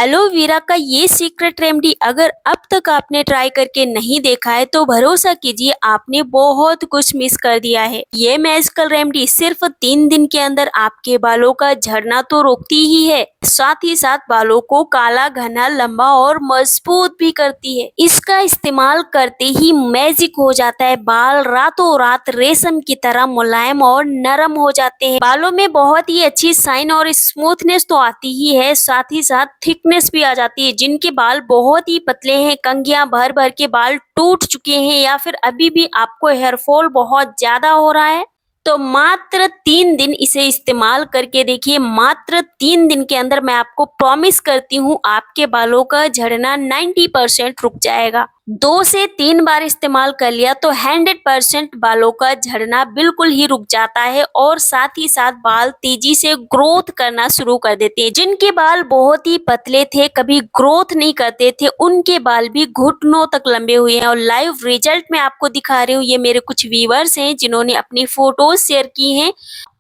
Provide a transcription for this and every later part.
Aloe vera का ये secret remedy अगर अब तक आपने ट्राई करके नहीं देखा है तो भरोसा कीजिए आपने बहुत कुछ मिस कर दिया है। ये मैजिकल रेमेडी सिर्फ 3 दिन के अंदर आपके बालों का झड़ना तो रोकती ही है, साथ ही साथ बालों को काला, घना, लंबा और मजबूत भी करती है। इसका इस्तेमाल करते ही मैजिक हो जाता है, बाल रातों रात रेशम की तरह मुलायम और नरम हो जाते हैं। बालों में बहुत ही अच्छी शाइन और स्मूथनेस तो आती ही है, साथ ही साथ थिकनेस भी आ जाती है। जिनके बाल बहुत ही पतले हैं, कंघियां भर भर के बाल टूट चुके हैं या फिर अभी भी आपको हेयर फॉल बहुत ज्यादा हो रहा है, तो मात्र 3 दिन इसे इस्तेमाल करके देखिए। मात्र 3 दिन के अंदर मैं आपको प्रॉमिस करती हूँ आपके बालों का झड़ना 90% रुक जाएगा। 2 से 3 बार इस्तेमाल कर लिया तो 100% बालों का झड़ना बिल्कुल ही रुक जाता है और साथ ही साथ बाल तेजी से ग्रोथ करना शुरू कर देते हैं। जिनके बाल बहुत ही पतले थे, कभी ग्रोथ नहीं करते थे, उनके बाल भी घुटनों तक लंबे हुए हैं और लाइव रिजल्ट मैं आपको दिखा रही हूँ। ये मेरे कुछ व्यूअर्स हैं जिन्होंने अपनी फोटोज शेयर की हैं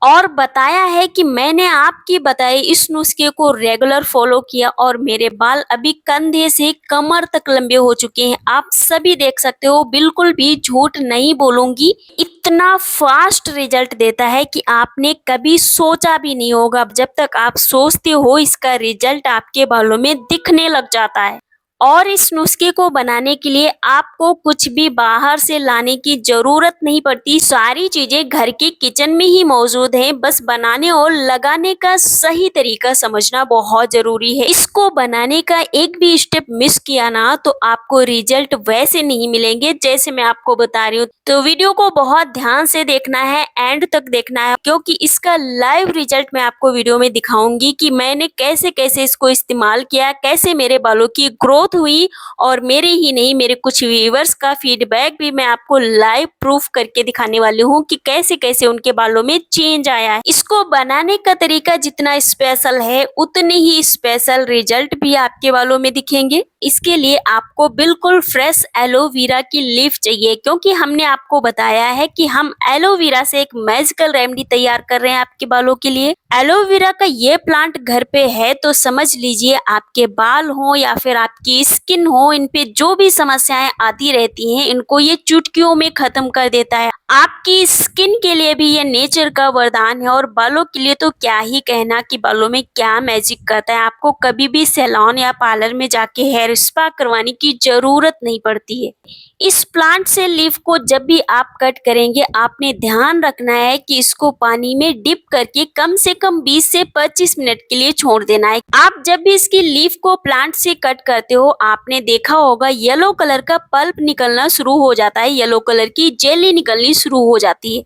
और बताया है कि मैंने आपकी बताए इस नुस्खे को रेगुलर फॉलो किया और मेरे बाल अभी कंधे से कमर तक लंबे हो चुके हैं। आप सभी देख सकते हो, बिल्कुल भी झूठ नहीं बोलूंगी, इतना फास्ट रिजल्ट देता है कि आपने कभी सोचा भी नहीं होगा। जब तक आप सोचते हो इसका रिजल्ट आपके बालों में दिखने लग जाता है। और इस नुस्खे को बनाने के लिए आपको कुछ भी बाहर से लाने की जरूरत नहीं पड़ती, सारी चीजें घर के किचन में ही मौजूद हैं। बस बनाने और लगाने का सही तरीका समझना बहुत जरूरी है। इसको बनाने का एक भी स्टेप मिस किया ना तो आपको रिजल्ट वैसे नहीं मिलेंगे जैसे मैं आपको बता रही हूँ। तो वीडियो को बहुत ध्यान से देखना है, एंड तक देखना है, क्योंकि इसका लाइव रिजल्ट मैं आपको वीडियो में दिखाऊंगी कि मैंने कैसे कैसे इसको इस्तेमाल किया, कैसे मेरे बालों की ग्रोथ हुई और मेरे ही नहीं मेरे कुछ व्यूअर्स का फीडबैक भी मैं आपको लाइव प्रूफ करके दिखाने वाली हूँ कि कैसे कैसे उनके बालों में चेंज आया है। इसको बनाने का तरीका जितना स्पेशल है उतने ही स्पेशल रिजल्ट भी आपके बालों में दिखेंगे। इसके लिए आपको बिल्कुल फ्रेश एलोवेरा की लीफ चाहिए, क्योंकि हमने आपको बताया है कि हम एलोवेरा से एक मैजिकल रेमेडी तैयार कर रहे हैं आपके बालों के लिए। एलोवेरा का ये प्लांट घर पे है तो समझ लीजिए आपके बाल हो या फिर आपकी स्किन हो, इन पे जो भी समस्याएं आती रहती हैं इनको ये चुटकियों में खत्म कर देता है। आपकी स्किन के लिए भी ये नेचर का वरदान है और बालों के लिए तो क्या ही कहना कि बालों में क्या मैजिक करता है। आपको कभी भी सैलून या पार्लर में जाके हेयर स्पा करवाने की जरूरत नहीं पड़ती है। इस प्लांट से लीफ को जब भी आप कट करेंगे आपने ध्यान रखना है कि इसको पानी में डिप करके कम से कम 20 से 25 मिनट के लिए छोड़ देना है। आप जब भी इसकी लीफ को प्लांट से कट करते हो आपने देखा होगा येलो कलर का पल्प निकलना शुरू हो जाता है, येलो कलर की जेली निकलनी शुरू हो जाती है।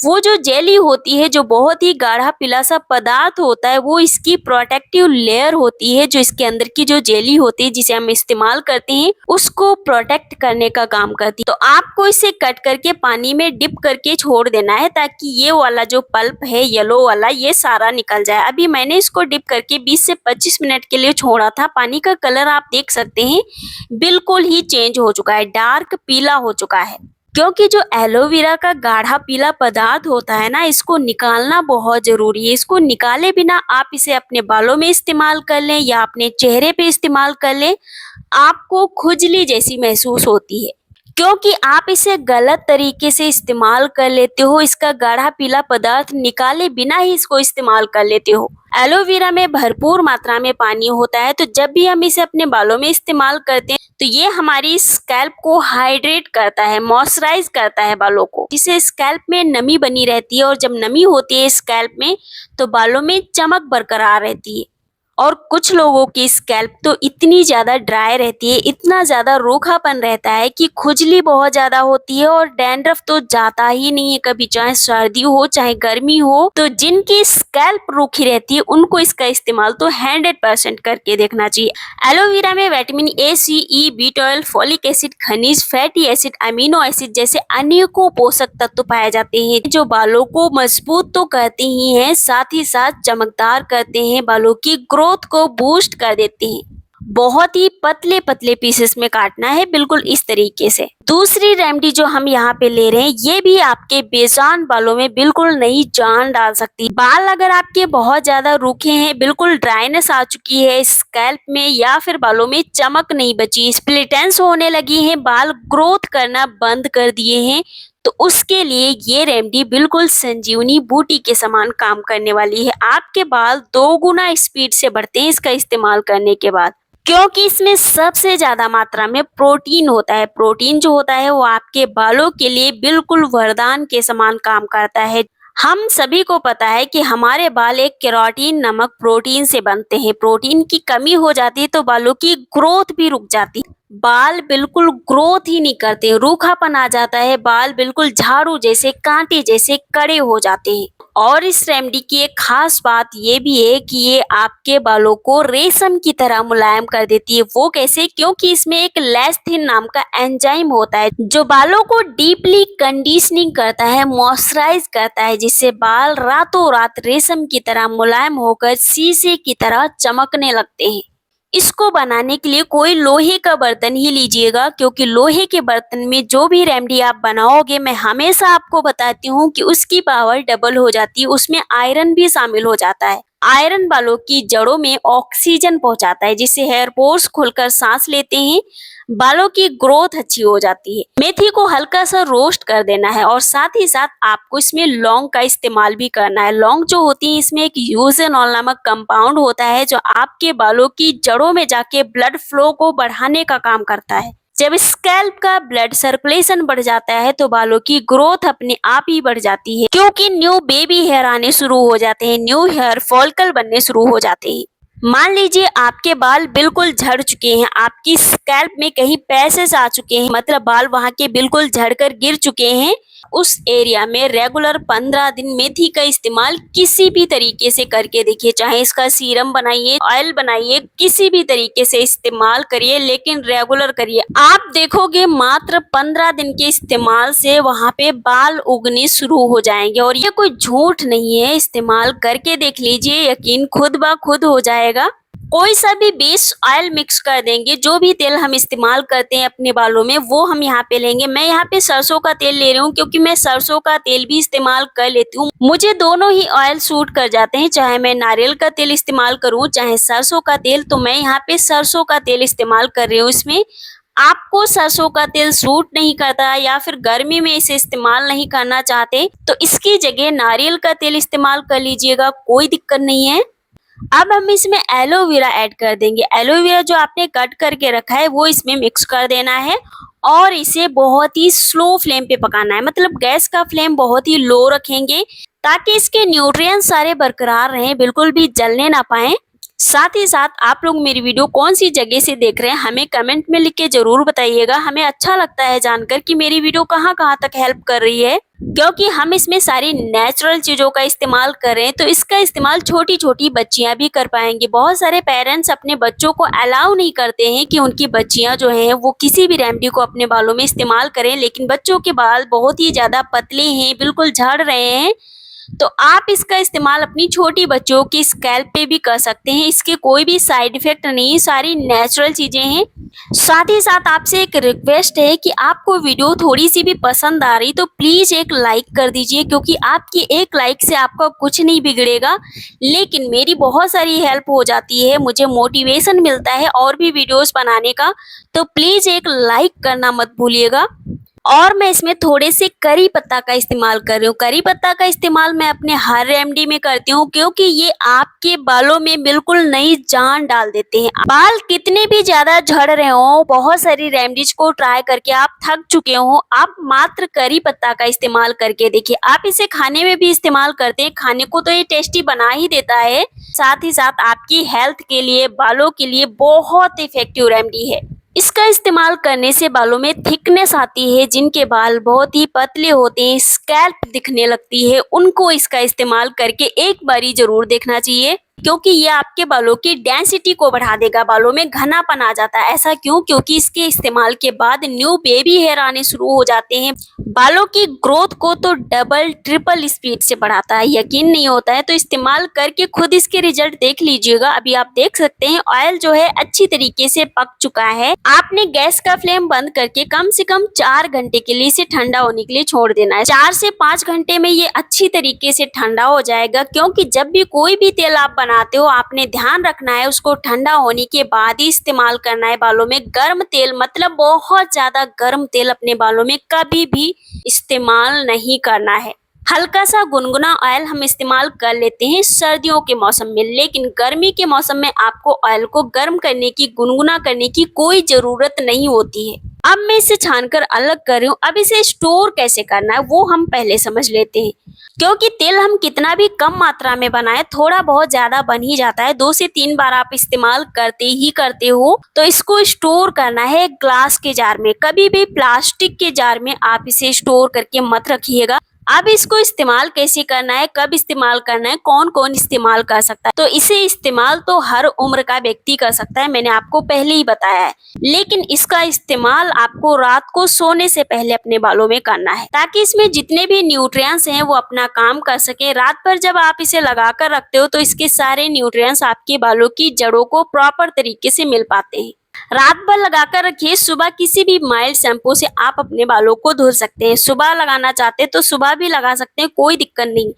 वो जो जेली होती है, जो बहुत ही गाढ़ा पीला सा पदार्थ होता है, वो इसकी प्रोटेक्टिव लेयर होती है। जो इसके अंदर की जो जेली होती है जिसे हम इस्तेमाल करते हैं उसको प्रोटेक्ट करने का काम करती है। तो आपको इसे कट करके पानी में डिप करके छोड़ देना है ताकि ये वाला जो पल्प है येलो वाला ये सारा निकल जाए। अभी मैंने इसको डिप करके 20 से 25 मिनट के लिए छोड़ा था। पानी का कलर आप देख सकते हैं बिल्कुल ही चेंज हो चुका है, डार्क पीला हो चुका है। क्योंकि जो एलोवेरा का गाढ़ा पीला पदार्थ होता है ना, इसको निकालना बहुत जरूरी है। इसको निकाले बिना आप इसे अपने बालों में इस्तेमाल कर लें या अपने चेहरे पे इस्तेमाल कर लें, आपको खुजली जैसी महसूस होती है, क्योंकि आप इसे गलत तरीके से इस्तेमाल कर लेते हो। इसका गाढ़ा पीला पदार्थ निकाले बिना ही इसको इस्तेमाल कर लेते हो। एलोवेरा में भरपूर मात्रा में पानी होता है, तो जब भी हम इसे अपने बालों में इस्तेमाल करते हैं तो ये हमारी स्कैल्प को हाइड्रेट करता है, मॉइस्चराइज करता है बालों को, जिससे स्कैल्प में नमी बनी रहती है। और जब नमी होती है स्कैल्प में तो बालों में चमक बरकरार रहती है। और कुछ लोगों की स्कैल्प तो इतनी ज़्यादा ड्राई रहती है, इतना ज़्यादा रूखापन रहता है कि खुजली बहुत ज़्यादा होती है और डैंड्रफ तो जाता ही नहीं है कभी, चाहे सर्दी हो चाहे गर्मी हो। तो जिनकी स्कैल्प रूखी रहती है उनको इसका इस्तेमाल तो 100% करके देखना चाहिए। एलोवेरा में vitamin A, C, E, B12, folic acid, खनिज, फैटी एसिड, अमीनो एसिड जैसे अनेकों पोषक तत्व पाए जाते हैं जो बालों को मजबूत तो करते ही हैं, साथ ही साथ चमकदार करते हैं, बालों की ग्रोथ को बूस्ट कर देते हैं। बहुत ही पतले पतले पीसेस में काटना है, बिल्कुल इस तरीके से। दूसरी रेमेडी जो हम यहाँ पे ले रहे हैं ये भी आपके बेजान बालों में बिल्कुल नई जान डाल सकती है। बाल अगर आपके बहुत ज्यादा रूखे हैं, बिल्कुल ड्राइनेस आ चुकी है स्कैल्प में, या फिर बालों में चमक नहीं बची, स्प्लिटेंस होने लगी है, बाल ग्रोथ करना बंद कर दिए हैं, तो उसके लिए ये रेमेडी बिल्कुल संजीवनी बूटी के समान काम करने वाली है। आपके बाल 2 गुना स्पीड से बढ़ते हैं इसका इस्तेमाल करने के बाद, क्योंकि इसमें सबसे ज्यादा मात्रा में प्रोटीन होता है। प्रोटीन जो होता है वो आपके बालों के लिए बिल्कुल वरदान के समान काम करता है। हम सभी को पता है कि हमारे बाल एक केराटिन नामक प्रोटीन से बनते हैं। प्रोटीन की कमी हो जाती है तो बालों की ग्रोथ भी रुक जाती है, बाल बिल्कुल ग्रोथ ही नहीं करते, रूखापन आ जाता है, बाल बिल्कुल झाड़ू जैसे, कांटे जैसे कड़े हो जाते हैं। और इस रेमेडी की एक खास बात ये भी है कि ये आपके बालों को रेशम की तरह मुलायम कर देती है। वो कैसे? क्योंकि इसमें एक लेस्थिन नाम का एंजाइम होता है जो बालों को डीपली कंडीशनिंग करता है, मॉइस्चराइज करता है, जिससे बाल रातों रात रेशम की तरह मुलायम होकर शीशे की तरह चमकने लगते हैं। इसको बनाने के लिए कोई लोहे का बर्तन ही लीजिएगा, क्योंकि लोहे के बर्तन में जो भी रेमेडी आप बनाओगे, मैं हमेशा आपको बताती हूँ कि उसकी पावर डबल हो जाती है। उसमें आयरन भी शामिल हो जाता है। आयरन बालों की जड़ों में ऑक्सीजन पहुंचाता है, जिससे हेयर पोर्स खुलकर सांस लेते हैं, बालों की ग्रोथ अच्छी हो जाती है। मेथी को हल्का सा रोस्ट कर देना है और साथ ही साथ आपको इसमें लौंग का इस्तेमाल भी करना है। लौंग जो होती है इसमें एक यूजेनॉल नामक कंपाउंड होता है जो आपके बालों की जड़ों में जाके ब्लड फ्लो को बढ़ाने का काम करता है। जब स्कैल्प का ब्लड सर्कुलेशन बढ़ जाता है तो बालों की ग्रोथ अपने आप ही बढ़ जाती है, क्योंकि न्यू बेबी हेयर आने शुरू हो जाते हैं, न्यू हेयर फॉलिकल बनने शुरू हो जाते हैं। मान लीजिए आपके बाल बिल्कुल झड़ चुके हैं, आपकी स्कैल्प में कहीं पैसेस आ चुके हैं, मतलब बाल वहां के बिल्कुल झड़कर गिर चुके हैं, उस एरिया में रेगुलर 15 दिन मेथी का इस्तेमाल किसी भी तरीके से करके देखिए। चाहे इसका सीरम बनाइए, ऑयल बनाइए, किसी भी तरीके से इस्तेमाल करिए, लेकिन रेगुलर करिए। आप देखोगे मात्र 15 दिन के इस्तेमाल से वहां पे बाल उगने शुरू हो जाएंगे। और ये कोई झूठ नहीं है, इस्तेमाल करके देख लीजिए, यकीन खुद ब खुद हो जाएगा। कोई सा भी बेस ऑयल मिक्स कर देंगे, जो भी तेल हम इस्तेमाल करते हैं अपने बालों में वो हम यहाँ पे लेंगे। मैं यहाँ पे सरसों का तेल ले रही हूँ, क्योंकि मैं सरसों का तेल भी इस्तेमाल कर लेती हूँ। मुझे दोनों ही ऑयल सूट कर जाते हैं, चाहे मैं नारियल का तेल इस्तेमाल करूँ चाहे सरसों का तेल। तो मैं यहाँ पे सरसों का तेल इस्तेमाल कर रही हूँ। इसमें आपको सरसों का तेल सूट नहीं करता या फिर गर्मी में इसे इस्तेमाल नहीं करना चाहते तो इसकी जगह नारियल का तेल इस्तेमाल कर लीजिएगा, कोई दिक्कत नहीं है। अब हम इसमें एलोवेरा ऐड कर देंगे। एलोवेरा जो आपने कट करके रखा है वो इसमें मिक्स कर देना है और इसे बहुत ही स्लो फ्लेम पे पकाना है, मतलब गैस का फ्लेम बहुत ही लो रखेंगे ताकि इसके न्यूट्रिएंट्स सारे बरकरार रहें, बिल्कुल भी जलने ना पाए। साथ ही साथ आप लोग मेरी वीडियो कौन सी जगह से देख रहे हैं हमें कमेंट में लिख के जरूर बताइएगा। हमें अच्छा लगता है जानकर कि मेरी वीडियो कहाँ कहाँ तक हेल्प कर रही है, क्योंकि हम इसमें सारी नेचुरल चीजों का इस्तेमाल कर रहे हैं, तो इसका इस्तेमाल छोटी छोटी बच्चियां भी कर पाएंगी। बहुत सारे पेरेंट्स अपने बच्चों को अलाउ नहीं करते हैं कि उनकी बच्चियां जो हैं वो किसी भी रेमेडी को अपने बालों में इस्तेमाल करें, लेकिन बच्चों के बाल बहुत ही ज्यादा पतले हैं, बिल्कुल झड़ रहे हैं, तो आप इसका इस्तेमाल अपनी छोटी बच्चों की स्कैल्प पे भी कर सकते हैं। इसके कोई भी साइड इफेक्ट नहीं, सारी नेचुरल चीजें हैं। साथ ही साथ आपसे एक रिक्वेस्ट है कि आपको वीडियो थोड़ी सी भी पसंद आ रही तो प्लीज एक लाइक कर दीजिए, क्योंकि आपकी एक लाइक से आपका कुछ नहीं बिगड़ेगा, लेकिन मेरी बहुत सारी हेल्प हो जाती है, मुझे मोटिवेशन मिलता है और भी वीडियोस बनाने का। तो प्लीज एक लाइक करना मत भूलिएगा। और मैं इसमें थोड़े से करी पत्ता का इस्तेमाल कर रही हूँ। करी पत्ता का इस्तेमाल मैं अपने हर रेमेडी में करती हूँ, क्योंकि ये आपके बालों में बिल्कुल नई जान डाल देते हैं। बाल कितने भी ज्यादा झड़ रहे हो, बहुत सारी रेमेडीज को ट्राई करके आप थक चुके हो, आप मात्र करी पत्ता का इस्तेमाल करके देखिए। आप इसे खाने में भी इस्तेमाल करते हैं, खाने को तो ये टेस्टी बना ही देता है, साथ ही साथ आपकी हेल्थ के लिए, बालों के लिए बहुत इफेक्टिव रेमेडी है। इसका इस्तेमाल करने से बालों में थिकनेस आती है। जिनके बाल बहुत ही पतले होते हैं, स्कैल्प दिखने लगती है, उनको इसका इस्तेमाल करके एक बारी जरूर देखना चाहिए। क्योंकि ये आपके बालों की डेंसिटी को बढ़ा देगा, बालों में घनापन आ जाता है। ऐसा क्यों? क्योंकि इसके इस्तेमाल के बाद न्यू बेबी हेयर आने शुरू हो जाते हैं। बालों की ग्रोथ को तो डबल ट्रिपल स्पीड से बढ़ाता है। यकीन नहीं होता है तो इस्तेमाल करके खुद इसके रिजल्ट देख लीजिएगा। अभी आप देख सकते हैं ऑयल जो है अच्छी तरीके से पक चुका है। आपने गैस का फ्लेम बंद करके कम से कम 4 घंटे के लिए इसे ठंडा होने के लिए छोड़ देना है। 4 से 5 घंटे में ये अच्छी तरीके से ठंडा हो जाएगा, क्योंकि जब भी कोई भी तेल आप बनाते हो आपने ध्यान रखना है उसको ठंडा होने के बाद ही इस्तेमाल करना है बालों में। गर्म तेल मतलब बहुत ज्यादा गर्म तेल अपने बालों में कभी भी इस्तेमाल नहीं करना है। हल्का सा गुनगुना ऑयल हम इस्तेमाल कर लेते हैं सर्दियों के मौसम में, लेकिन गर्मी के मौसम में आपको ऑयल को गर्म करने की, गुनगुना करने की कोई जरूरत नहीं होती है। अब मैं इसे छानकर अलग कर रही हूँ। अब इसे स्टोर कैसे करना है वो हम पहले समझ लेते हैं, क्योंकि तेल हम कितना भी कम मात्रा में बनाए थोड़ा बहुत ज्यादा बन ही जाता है। 2 से 3 बार आप इस्तेमाल करते ही करते हो, तो इसको स्टोर करना है ग्लास के जार में। कभी भी प्लास्टिक के जार में आप इसे स्टोर करके मत रखिएगा। अब इसको इस्तेमाल कैसे करना है, कब इस्तेमाल करना है, कौन कौन इस्तेमाल कर सकता है, तो इसे इस्तेमाल तो हर उम्र का व्यक्ति कर सकता है, मैंने आपको पहले ही बताया है। लेकिन इसका इस्तेमाल आपको रात को सोने से पहले अपने बालों में करना है, ताकि इसमें जितने भी न्यूट्रिएंट्स हैं वो अपना काम कर सके। रात भर जब आप इसे लगा कर रखते हो तो इसके सारे न्यूट्रिएंट्स आपके बालों की जड़ों को प्रॉपर तरीके से मिल पाते हैं। रात भर लगाकर रखिए। सुबह किसी भी माइल्ड शैम्पू से आप अपने बालों को धुल सकते हैं। सुबह लगाना चाहते हैं तो सुबह भी लगा सकते हैं, कोई दिक्कत नहीं।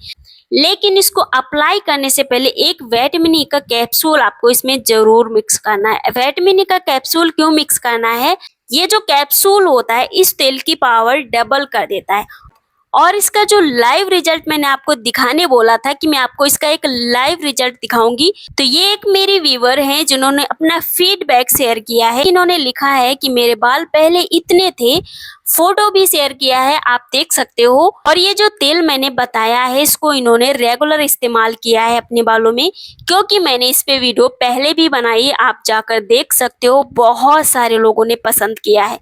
लेकिन इसको अप्लाई करने से पहले एक विटामिन ई का कैप्सूल आपको इसमें जरूर मिक्स करना है। विटामिन ई का कैप्सूल क्यों मिक्स करना है? ये जो कैप्सूल होता है इस तेल की पावर डबल कर देता है। और इसका जो लाइव रिजल्ट मैंने आपको दिखाने बोला था कि मैं आपको इसका एक लाइव रिजल्ट दिखाऊंगी, तो ये एक मेरे व्यूअर हैं जिन्होंने अपना फीडबैक शेयर किया है। इन्होंने लिखा है कि मेरे बाल पहले इतने थे, फोटो भी शेयर किया है, आप देख सकते हो। और ये जो तेल मैंने बताया है इसको इन्होंने रेगुलर इस्तेमाल किया है अपने बालों में, क्योंकि मैंने इस पे वीडियो पहले भी बनाई है, आप जाकर देख सकते हो। बहुत सारे लोगों ने पसंद किया है।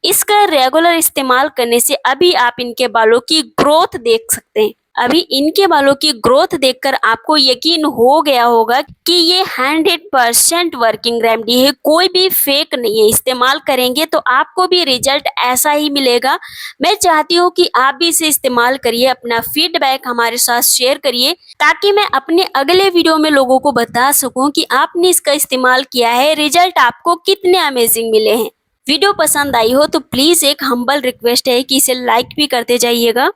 इसका रेगुलर इस्तेमाल करने से अभी आप इनके बालों की ग्रोथ देख सकते हैं। अभी इनके बालों की ग्रोथ देखकर आपको यकीन हो गया होगा कि ये 100% वर्किंग रेमेडी है, कोई भी फेक नहीं है। इस्तेमाल करेंगे तो आपको भी रिजल्ट ऐसा ही मिलेगा। मैं चाहती हूँ कि आप भी इसे इस्तेमाल करिए, अपना फीडबैक हमारे साथ शेयर करिए, ताकि मैं अपने अगले वीडियो में लोगों को बता सकूं कि आपने इसका इस्तेमाल किया है, रिजल्ट आपको कितने अमेजिंग मिले हैं। वीडियो पसंद आई हो तो प्लीज एक हम्बल रिक्वेस्ट है कि इसे लाइक भी करते जाइएगा।